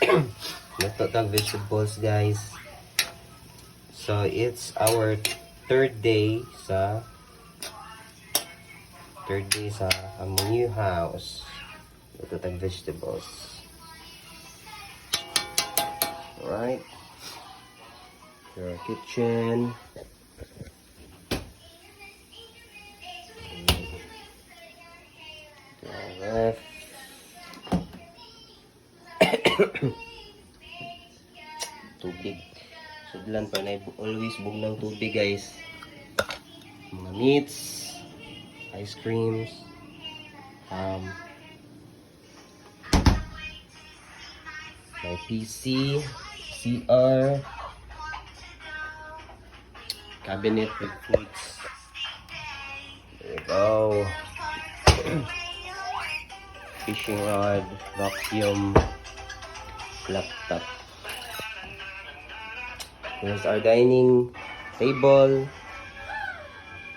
Luto tag vegetables, guys. So, it's our third day sa among new house. Luto tag vegetables. Alright. Your kitchen. Left. Tubig. Sudlan pa na always bug ng tubig, guys. Mga meats, ice creams, my PC, CR, cabinet with foods. There you go. Fishing rod, vacuum, laptop. Here's our dining table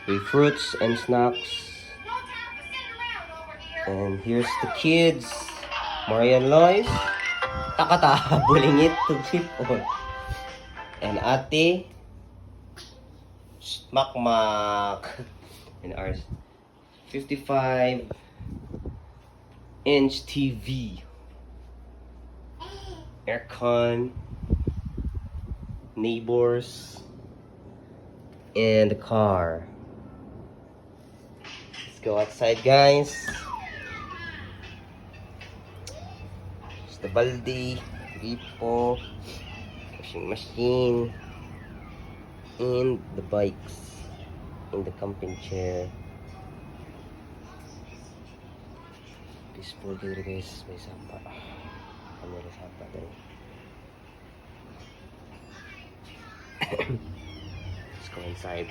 with fruits and snacks. And here's the kids. Marian Lois. Takata, bulingit to sipon. And Ate. Makmak. And our 55-inch TV. Aircon. Neighbors. And the car. Let's go outside, guys. There's the baldi, gripo, washing machine, and the bikes in the camping chair. Peaceful dito, guys. May sapa. May sapa din. Let's go inside.